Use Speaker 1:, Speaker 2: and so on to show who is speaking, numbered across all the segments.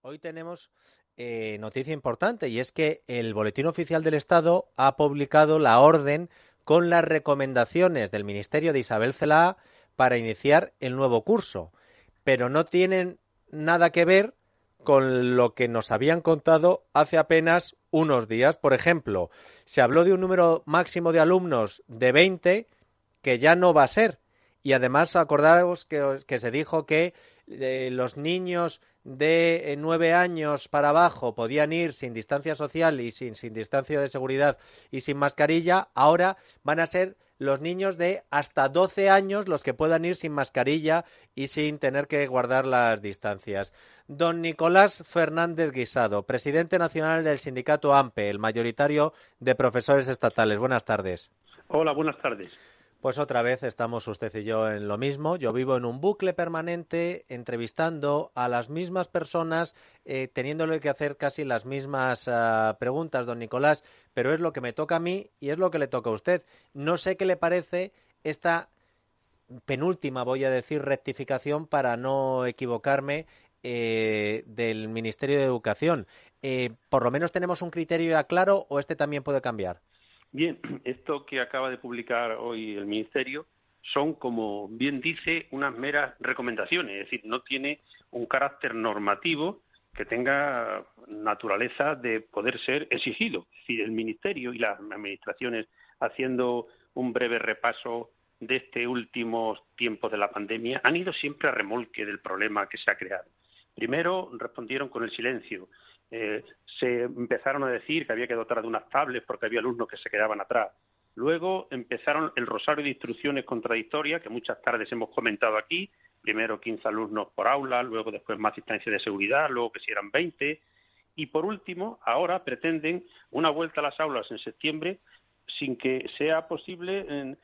Speaker 1: Hoy tenemos noticia importante y es que el Boletín Oficial del Estado ha publicado la orden con las recomendaciones del Ministerio de Isabel Celaá para iniciar el nuevo curso, pero no tienen nada que ver con lo que nos habían contado hace apenas unos días. Por ejemplo, se habló de un número máximo de alumnos de 20 que ya no va a ser. Y además acordaros que se dijo que los niños de 9 años para abajo podían ir sin distancia social y sin distancia de seguridad y sin mascarilla. Ahora van a ser los niños de hasta 12 años los que puedan ir sin mascarilla y sin tener que guardar las distancias. Don Nicolás Fernández Guisado, presidente nacional del sindicato AMPE, el mayoritario de profesores estatales. Buenas tardes.
Speaker 2: Hola, buenas tardes.
Speaker 1: Pues otra vez estamos usted y yo en lo mismo. Yo vivo en un bucle permanente entrevistando a las mismas personas, teniéndole que hacer casi las mismas preguntas, don Nicolás, pero es lo que me toca a mí y es lo que le toca a usted. No sé qué le parece esta penúltima, voy a decir, rectificación para no equivocarme del Ministerio de Educación. ¿Por lo menos tenemos un criterio ya claro o este también puede cambiar?
Speaker 2: Bien, esto que acaba de publicar hoy el Ministerio son, como bien dice, unas meras recomendaciones, es decir, no tiene un carácter normativo que tenga naturaleza de poder ser exigido. Es decir, el Ministerio y las administraciones, haciendo un breve repaso de este últimos tiempos de la pandemia, han ido siempre a remolque del problema que se ha creado. Primero respondieron con el silencio. Se empezaron a decir que había que dotar de unas tablets porque había alumnos que se quedaban atrás. Luego empezaron el rosario de instrucciones contradictorias que muchas tardes hemos comentado aquí. Primero 15 alumnos por aula, luego después más distancia de seguridad, luego que si eran 20. Y por último, ahora pretenden una vuelta a las aulas en septiembre sin que sea posible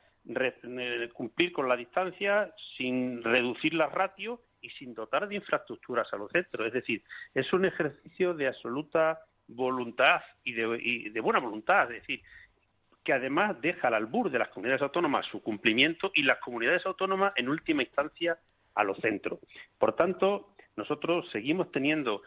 Speaker 2: cumplir con la distancia, sin reducir las ratios y sin dotar de infraestructuras a los centros. Es decir, es un ejercicio de absoluta voluntad y de buena voluntad, es decir, que además deja al albur de las comunidades autónomas su cumplimiento y las comunidades autónomas en última instancia a los centros. Por tanto, nosotros seguimos teniendo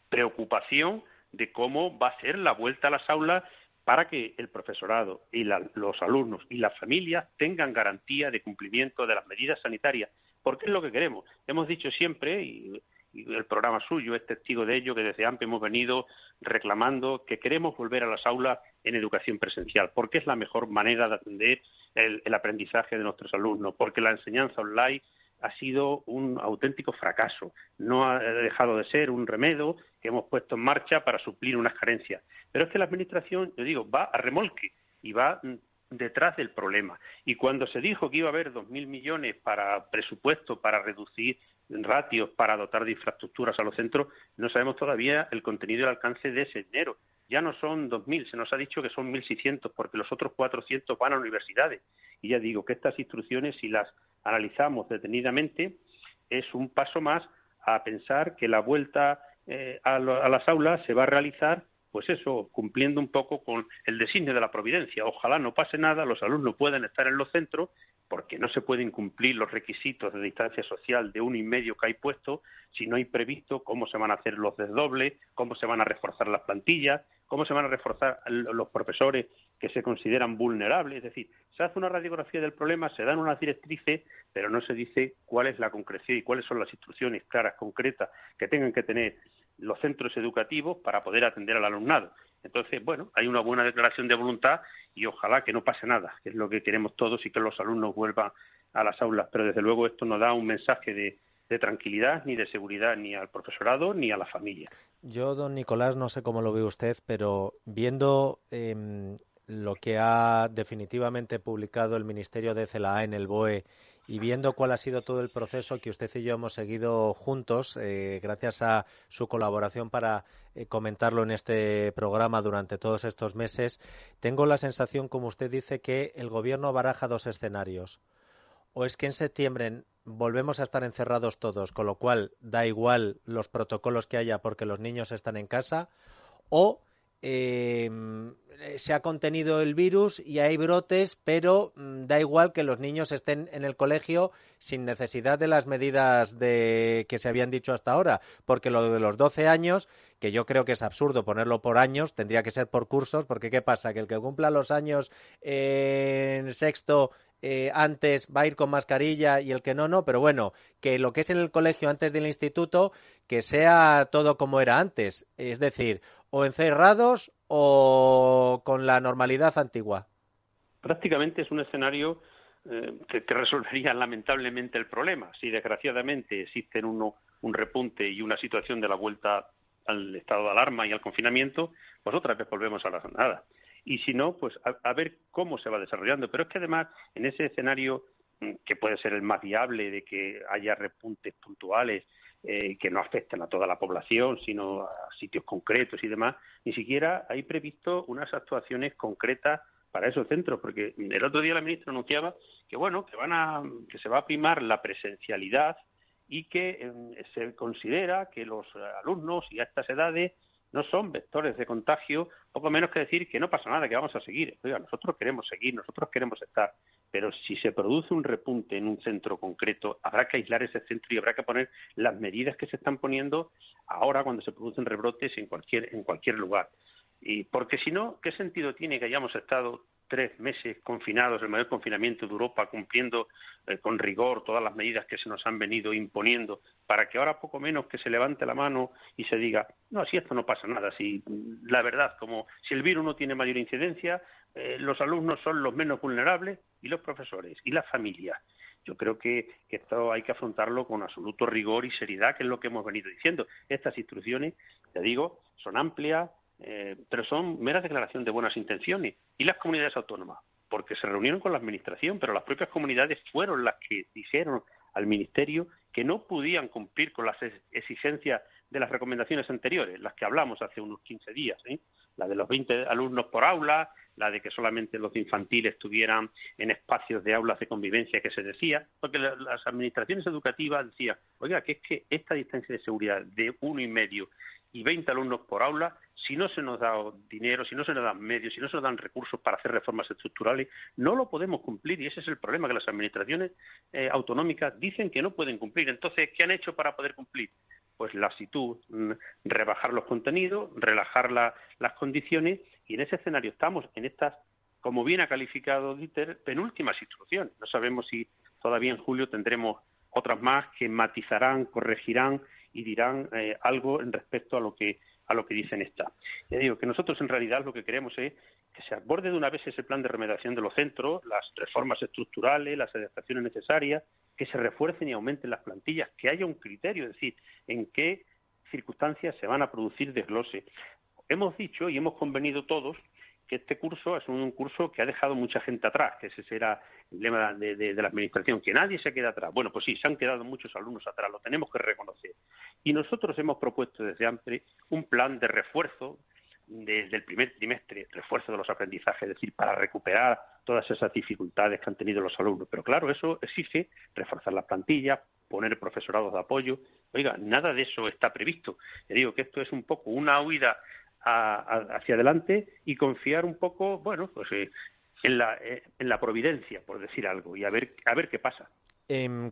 Speaker 2: preocupación de cómo va a ser la vuelta a las aulas para que el profesorado y los alumnos y las familias tengan garantía de cumplimiento de las medidas sanitarias, porque es lo que queremos. Hemos dicho siempre, y el programa suyo es testigo de ello, que desde AMPE hemos venido reclamando que queremos volver a las aulas en educación presencial, porque es la mejor manera de atender el aprendizaje de nuestros alumnos, porque la enseñanza online ha sido un auténtico fracaso. No ha dejado de ser un remedio que hemos puesto en marcha para suplir unas carencias. Pero es que la Administración, yo digo, va a remolque y va detrás del problema. Y cuando se dijo que iba a haber 2.000 millones para presupuesto, para reducir ratios, para dotar de infraestructuras a los centros, no sabemos todavía el contenido y el alcance de ese dinero. Ya no son 2.000, se nos ha dicho que son 1.600, porque los otros 400 van a universidades. Y ya digo que estas instrucciones, si las analizamos detenidamente, es un paso más a pensar que la vuelta a las aulas se va a realizar, pues eso, cumpliendo un poco con el designio de la providencia. Ojalá no pase nada, los alumnos puedan estar en los centros, porque no se pueden cumplir los requisitos de distancia social de 1,5 que hay puesto si no hay previsto cómo se van a hacer los desdobles, cómo se van a reforzar las plantillas, cómo se van a reforzar los profesores que se consideran vulnerables. Es decir, se hace una radiografía del problema, se dan unas directrices, pero no se dice cuál es la concreción y cuáles son las instrucciones claras, concretas, que tengan que tener los centros educativos para poder atender al alumnado. Entonces, bueno, hay una buena declaración de voluntad y ojalá que no pase nada, que es lo que queremos todos y que los alumnos vuelvan a las aulas. Pero desde luego esto no da un mensaje de tranquilidad ni de seguridad ni al profesorado ni a la familia.
Speaker 1: Yo, don Nicolás, no sé cómo lo ve usted, pero viendo lo que ha definitivamente publicado el Ministerio de Celaá en el BOE y viendo cuál ha sido todo el proceso que usted y yo hemos seguido juntos, gracias a su colaboración para comentarlo en este programa durante todos estos meses, tengo la sensación, como usted dice, que el Gobierno baraja dos escenarios. ¿O es que en septiembre volvemos a estar encerrados todos, con lo cual da igual los protocolos que haya porque los niños están en casa? ¿O se ha contenido el virus y hay brotes, pero da igual que los niños estén en el colegio sin necesidad de las medidas que se habían dicho hasta ahora, porque lo de los 12 años, que yo creo que es absurdo ponerlo por años, tendría que ser por cursos, porque ¿qué pasa? Que el que cumpla los años en sexto antes va a ir con mascarilla y el que no, pero bueno, que lo que es en el colegio antes del instituto, que sea todo como era antes, es decir, o encerrados o con la normalidad antigua.
Speaker 2: Prácticamente es un escenario que resolvería lamentablemente el problema. Si desgraciadamente existe un repunte y una situación de la vuelta al estado de alarma y al confinamiento, pues otra vez volvemos a la nada. Y si no, pues a ver cómo se va desarrollando. Pero es que además, en ese escenario que puede ser el más viable de que haya repuntes puntuales que no afecten a toda la población, sino a sitios concretos y demás, ni siquiera hay previsto unas actuaciones concretas para esos centros, porque el otro día la ministra anunciaba que bueno, que se va a primar la presencialidad y que se considera que los alumnos y a estas edades no son vectores de contagio, poco menos que decir que no pasa nada, que vamos a seguir. Oiga, nosotros queremos seguir, nosotros queremos estar, pero si se produce un repunte en un centro concreto, habrá que aislar ese centro y habrá que poner las medidas que se están poniendo ahora cuando se producen rebrotes en cualquier lugar. Y porque si no, ¿qué sentido tiene que hayamos estado 3 meses confinados, el mayor confinamiento de Europa, cumpliendo con rigor todas las medidas que se nos han venido imponiendo, para que ahora poco menos que se levante la mano y se diga, no, si esto no pasa nada, si la verdad, como si el virus no tiene mayor incidencia, los alumnos son los menos vulnerables y los profesores y las familias. Yo creo que esto hay que afrontarlo con absoluto rigor y seriedad, que es lo que hemos venido diciendo. Estas instrucciones, te digo, son amplias, pero son meras declaraciones de buenas intenciones. Y las comunidades autónomas, porque se reunieron con la administración, pero las propias comunidades fueron las que dijeron al Ministerio que no podían cumplir con las exigencias de las recomendaciones anteriores, las que hablamos hace unos 15 días, la de los 20 alumnos por aula, la de que solamente los infantiles estuvieran en espacios de aulas de convivencia que se decía, porque las administraciones educativas decían, oiga, que es que esta distancia de seguridad de 1,5 y 20 alumnos por aula, si no se nos da dinero, si no se nos dan medios, si no se nos dan recursos para hacer reformas estructurales, no lo podemos cumplir y ese es el problema, que las administraciones autonómicas dicen que no pueden cumplir. Entonces, ¿qué han hecho para poder cumplir? Pues la actitud, rebajar los contenidos, relajar las condiciones, y en ese escenario estamos, en estas, como bien ha calificado Dieter, penúltimas instrucciones. No sabemos si todavía en julio tendremos otras más que matizarán, corregirán y dirán algo en respecto a lo que dicen estas. Ya digo que nosotros en realidad lo que queremos es que se aborde de una vez ese plan de remediación de los centros, las reformas estructurales, las adaptaciones necesarias, que se refuercen y aumenten las plantillas, que haya un criterio, es decir, en qué circunstancias se van a producir desgloses. Hemos dicho y hemos convenido todos que este curso es un curso que ha dejado mucha gente atrás, que ese será el lema de la administración, que nadie se quede atrás. Bueno, pues sí, se han quedado muchos alumnos atrás, lo tenemos que reconocer. Y nosotros hemos propuesto desde AMPRE un plan de refuerzo desde el primer trimestre, refuerzo de los aprendizajes, es decir, para recuperar todas esas dificultades que han tenido los alumnos. Pero claro, eso exige reforzar las plantillas, poner profesorados de apoyo. Oiga, nada de eso está previsto. Le digo que esto es un poco una huida hacia adelante y confiar un poco, bueno, pues en la providencia, por decir algo, y a ver qué pasa.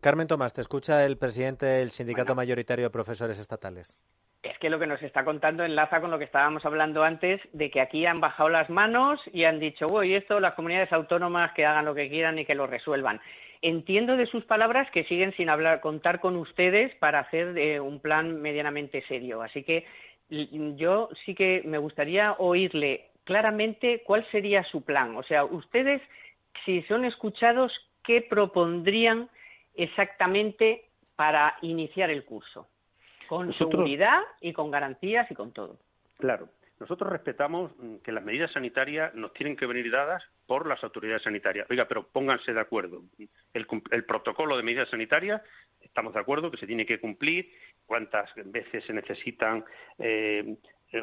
Speaker 1: Carmen Tomás, te escucha el presidente del Sindicato
Speaker 3: Bueno,
Speaker 1: Mayoritario de Profesores Estatales.
Speaker 3: es que lo que nos está contando enlaza con lo que estábamos hablando antes, de que aquí han bajado las manos y han dicho, y esto, las comunidades autónomas que hagan lo que quieran y que lo resuelvan. Entiendo de sus palabras que siguen sin contar con ustedes para hacer un plan medianamente serio. Así que yo sí que me gustaría oírle claramente cuál sería su plan. O sea, ustedes, si son escuchados, ¿qué propondrían exactamente para iniciar el curso? Con seguridad y con garantías y con todo.
Speaker 2: Claro. Nosotros respetamos que las medidas sanitarias nos tienen que venir dadas por las autoridades sanitarias. Oiga, pero pónganse de acuerdo. El protocolo de medidas sanitarias, estamos de acuerdo que se tiene que cumplir, cuántas veces se necesitan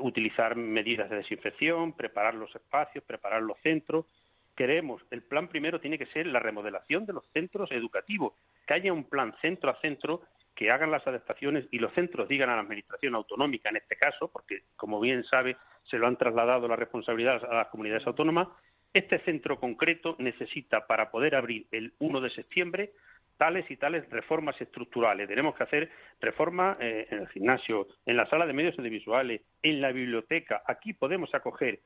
Speaker 2: utilizar medidas de desinfección, preparar los espacios, preparar los centros. Queremos, el plan primero tiene que ser la remodelación de los centros educativos, que haya un plan centro a centro que hagan las adaptaciones y los centros digan a la administración autonómica, en este caso, porque como bien sabe, se lo han trasladado la responsabilidad a las comunidades autónomas, este centro concreto necesita, para poder abrir el 1 de septiembre, tales y tales reformas estructurales. Tenemos que hacer reformas en el gimnasio, en la sala de medios audiovisuales, en la biblioteca. Aquí podemos acoger,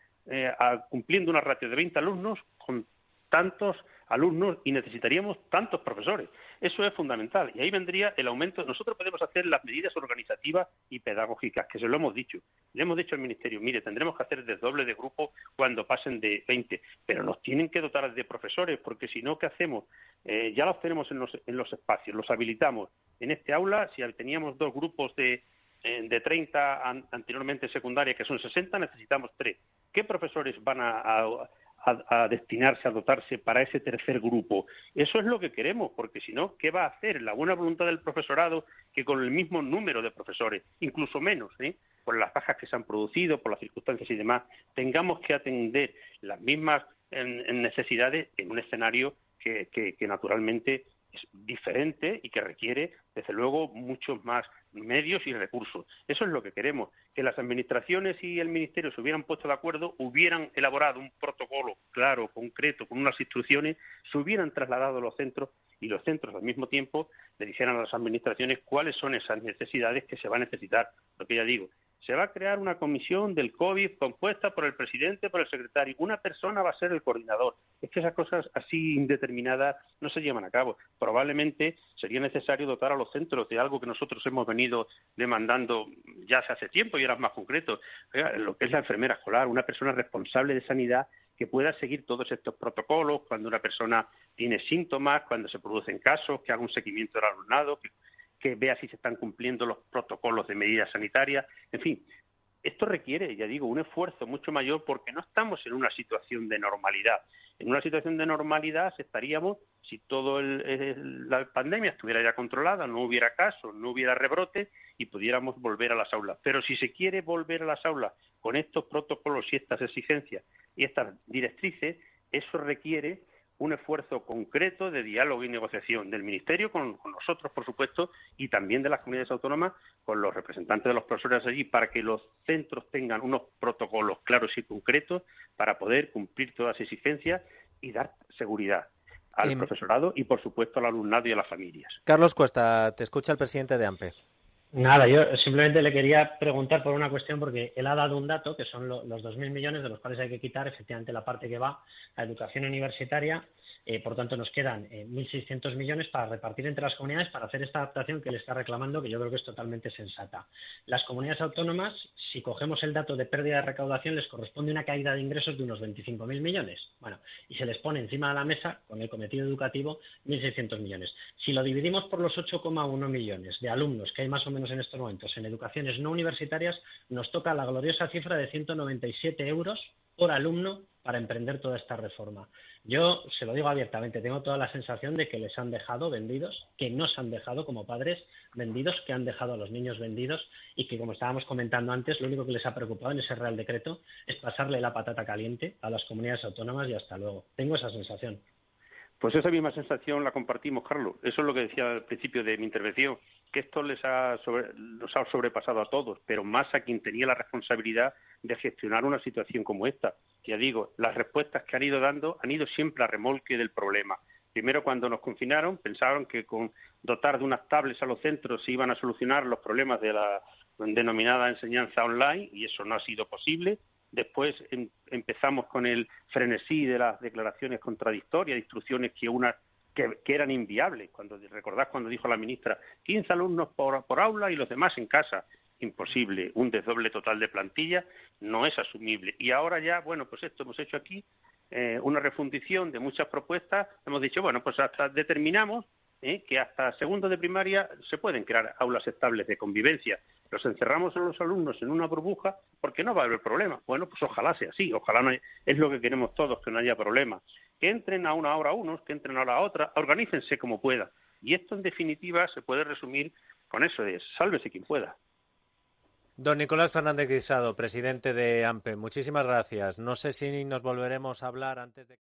Speaker 2: cumpliendo una ratio de 20 alumnos, con tantos alumnos y necesitaríamos tantos profesores. Eso es fundamental. Y ahí vendría el aumento. Nosotros podemos hacer las medidas organizativas y pedagógicas, que se lo hemos dicho. Le hemos dicho al Ministerio, mire, tendremos que hacer desdoble de grupo cuando pasen de 20, pero nos tienen que dotar de profesores, porque si no, ¿qué hacemos? Ya los tenemos en los espacios, los habilitamos. En este aula, si teníamos 2 grupos de 30 anteriormente secundaria, que son 60, necesitamos 3. ¿Qué profesores van a destinarse, a dotarse para ese tercer grupo? Eso es lo que queremos, porque si no, ¿qué va a hacer la buena voluntad del profesorado que con el mismo número de profesores, incluso menos, por las bajas que se han producido, por las circunstancias y demás, tengamos que atender las mismas necesidades en un escenario que naturalmente es diferente y que requiere, desde luego, muchos más medios y recursos? Eso es lo que queremos, que las administraciones y el Ministerio se hubieran puesto de acuerdo, hubieran elaborado un protocolo claro, concreto, con unas instrucciones, se hubieran trasladado a los centros y los centros al mismo tiempo le dijeran a las administraciones cuáles son esas necesidades que se va a necesitar. Lo que ya digo, se va a crear una comisión del COVID compuesta por el presidente, por el secretario. Una persona va a ser el coordinador. Es que esas cosas así indeterminadas no se llevan a cabo. Probablemente sería necesario dotar a los centros de algo que nosotros hemos venido demandando ya hace tiempo y ahora es más concreto. Lo que es la enfermera escolar, una persona responsable de sanidad que pueda seguir todos estos protocolos cuando una persona tiene síntomas, cuando se producen casos, que haga un seguimiento del alumnado, que vea si se están cumpliendo los protocolos de medidas sanitarias. En fin, esto requiere, ya digo, un esfuerzo mucho mayor porque no estamos en una situación de normalidad. En una situación de normalidad estaríamos si toda la pandemia estuviera ya controlada, no hubiera casos, no hubiera rebrote y pudiéramos volver a las aulas. Pero si se quiere volver a las aulas con estos protocolos y estas exigencias y estas directrices, eso requiere un esfuerzo concreto de diálogo y negociación del Ministerio con nosotros, por supuesto, y también de las comunidades autónomas, con los representantes de los profesores allí, para que los centros tengan unos protocolos claros y concretos para poder cumplir todas las exigencias y dar seguridad al profesorado y, por supuesto, al alumnado y a las familias.
Speaker 1: Carlos Cuesta, te escucha el presidente de AMPE.
Speaker 4: Nada, yo simplemente le quería preguntar por una cuestión, porque él ha dado un dato, que son los 2.000 millones, de los cuales hay que quitar efectivamente la parte que va a educación universitaria. Por tanto, nos quedan 1.600 millones para repartir entre las comunidades para hacer esta adaptación que le está reclamando, que yo creo que es totalmente sensata. Las comunidades autónomas, si cogemos el dato de pérdida de recaudación, les corresponde una caída de ingresos de unos 25.000 millones. Bueno, y se les pone encima de la mesa, con el cometido educativo, 1.600 millones. Si lo dividimos por los 8,1 millones de alumnos que hay más o menos en estos momentos en educaciones no universitarias, nos toca la gloriosa cifra de 197 euros por alumno para emprender toda esta reforma. Yo se lo digo abiertamente, tengo toda la sensación de que les han dejado vendidos, que nos han dejado como padres vendidos, que han dejado a los niños vendidos y que, como estábamos comentando antes, lo único que les ha preocupado en ese Real Decreto es pasarle la patata caliente a las comunidades autónomas y hasta luego. Tengo esa sensación.
Speaker 2: Pues esa misma sensación la compartimos, Carlos. Eso es lo que decía al principio de mi intervención, que esto nos ha sobrepasado a todos, pero más a quien tenía la responsabilidad de gestionar una situación como esta. Ya digo, las respuestas que han ido dando han ido siempre a remolque del problema. Primero, cuando nos confinaron, pensaron que con dotar de unas tablets a los centros se iban a solucionar los problemas de la denominada enseñanza online, y eso no ha sido posible. Después empezamos con el frenesí de las declaraciones contradictorias, de instrucciones que eran inviables. Recordad cuando dijo la ministra, 15 alumnos por aula y los demás en casa. Imposible. Un desdoble total de plantilla no es asumible. Y ahora ya, bueno, pues esto hemos hecho aquí, una refundición de muchas propuestas. Hemos dicho, bueno, pues hasta determinamos que hasta segundo de primaria se pueden crear aulas estables de convivencia. Los encerramos a los alumnos en una burbuja porque no va a haber problema. Bueno, pues ojalá sea así, ojalá no es lo que queremos todos, que no haya problema. Que entren a una hora unos, que entren a la otra, organícense como puedan. Y esto, en definitiva, se puede resumir con eso de sálvese quien pueda.
Speaker 1: Don Nicolás Fernández Guisado, presidente de AMPE, muchísimas gracias. No sé si nos volveremos a hablar antes de...